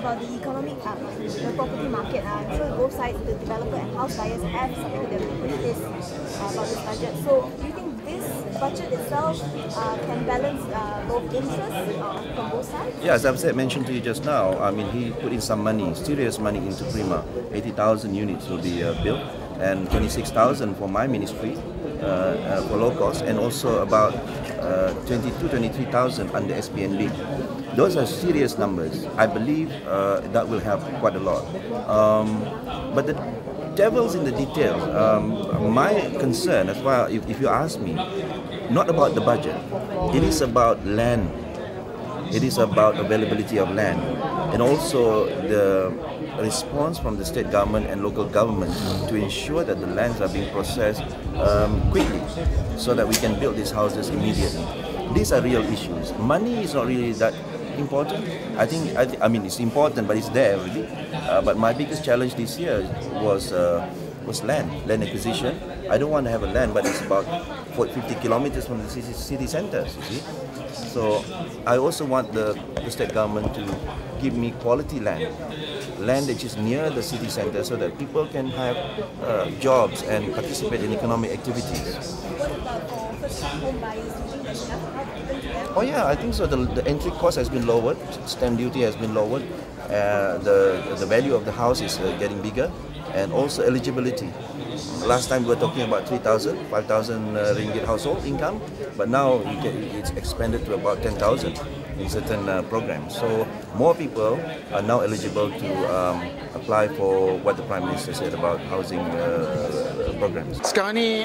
about the economic, the property market. So both sides, the developer and house buyers, have submitted their this about this budget. So do you think this budget itself can balance both interests from both sides? Yeah, as I've mentioned to you just now, I mean, he put in some money, serious money into Prima. 80,000 units will be built, and 26,000 for my ministry for low cost, and also about 23,000 under SPNB. Those are serious numbers. I believe that will help quite a lot. But the devil's in the details. My concern, as well, if you ask me, not about the budget. It is about land. It is about availability of land, and also the response from the state government and local government to ensure that the lands are being processed quickly, so that we can build these houses immediately. These are real issues. Money is not really that important. I mean, it's important, but it's there really. But my biggest challenge this year was land acquisition. I don't want to have a land, but it's about 50 kilometers from the city centers, you see. So I also want the state government to give me quality land that is near the city center, so that people can have jobs and participate in economic activities. Oh yeah, I think so. The entry cost has been lowered, stamp duty has been lowered, the value of the house is getting bigger, and also eligibility. Last time we were talking about 5,000 ringgit household income, but now it's expanded to about 10,000 in certain programs. So more people are now eligible to apply for what the Prime Minister said about housing programs. Sekarang ni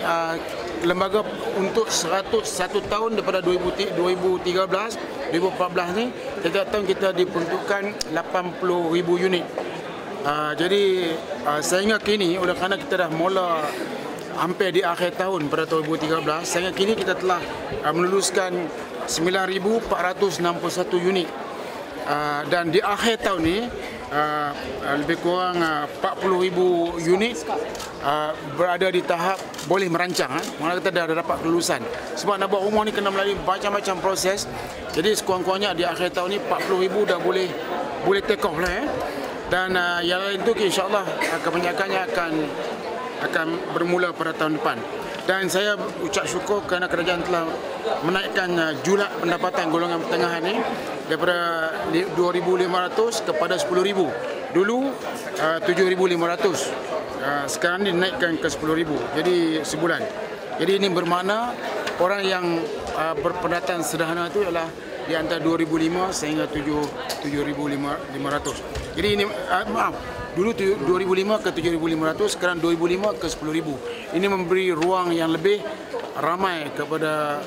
lembaga untuk 101 tahun daripada 2013, 2014 ni, setiap tahun kita diperuntukkan 80,000 unit. Jadi sehingga kini, oleh kerana kita dah mula hampir di akhir tahun pada tahun 2013, sehingga kini kita telah meluluskan 9,461 unit. Dan di akhir tahun ni lebih kurang 40,000 unit berada di tahap boleh merancang. Mana kita dah dapat kelulusan. Sebab nak buat rumah ni kena melalui macam-macam proses. Jadi sekurang-kurangnya di akhir tahun ni 40,000 dah boleh take off lah. Dan yang lain tu insya-Allah kebanyakannya akan bermula pada tahun depan. Dan saya ucap syukur kerana kerajaan telah menaikkan julat pendapatan golongan pertengahan ni daripada 2,500 kepada 10,000. Dulu 7,500. Sekarang dinaikkan ke 10,000. Jadi sebulan. Jadi ini bermakna orang yang berpendapatan sederhana itu ialah di antara 2,500 sehingga 7,500. Jadi ini dulu 2,500 ke 7,500, sekarang 2,500 ke 10,000. Ini memberi ruang yang lebih ramai kepada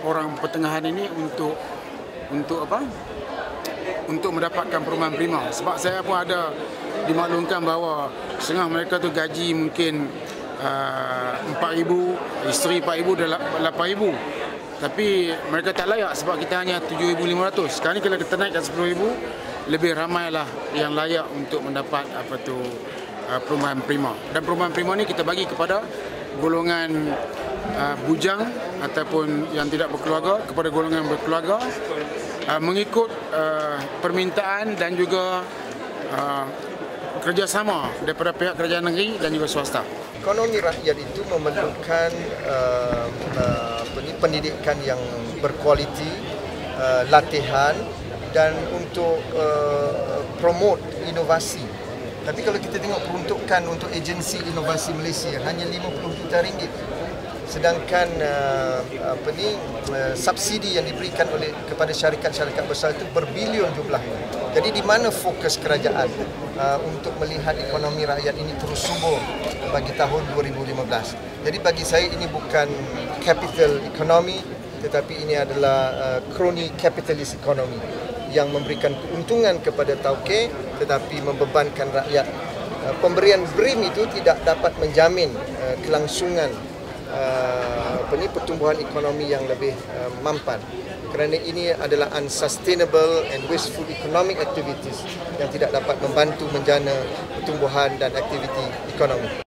orang pertengahan ini untuk mendapatkan perumahan prima. Sebab saya pun ada dimaklumkan bahawa setengah mereka tu gaji mungkin 4,000, isteri 4,000 dan 8,000. Tapi mereka tak layak sebab kita hanya 7,500. Sekarang ni kalau kita naikkan 10,000, lebih ramailah yang layak untuk mendapat perumahan prima. Dan perumahan prima ni kita bagi kepada golongan bujang ataupun yang tidak berkeluarga, kepada golongan berkeluarga, mengikut permintaan dan juga kerjasama daripada pihak kerajaan negeri dan juga swasta. Ekonomi rakyat itu memerlukan pendidikan yang berkualiti, latihan, dan untuk promote inovasi. Tapi kalau kita tengok peruntukan untuk agensi inovasi Malaysia hanya 50 juta ringgit. Sedangkan subsidi yang diberikan kepada syarikat-syarikat besar itu berbilion jumlahnya. Jadi di mana fokus kerajaan untuk melihat ekonomi rakyat ini terus subur bagi tahun 2015. Jadi bagi saya ini bukan capital economy, tetapi ini adalah crony capitalist economy yang memberikan keuntungan kepada tauke tetapi membebankan rakyat. Pemberian BRIM itu tidak dapat menjamin kelangsungan pertumbuhan ekonomi yang lebih mampan. Kerana ini adalah unsustainable and wasteful economic activities yang tidak dapat membantu menjana pertumbuhan dan aktiviti ekonomi.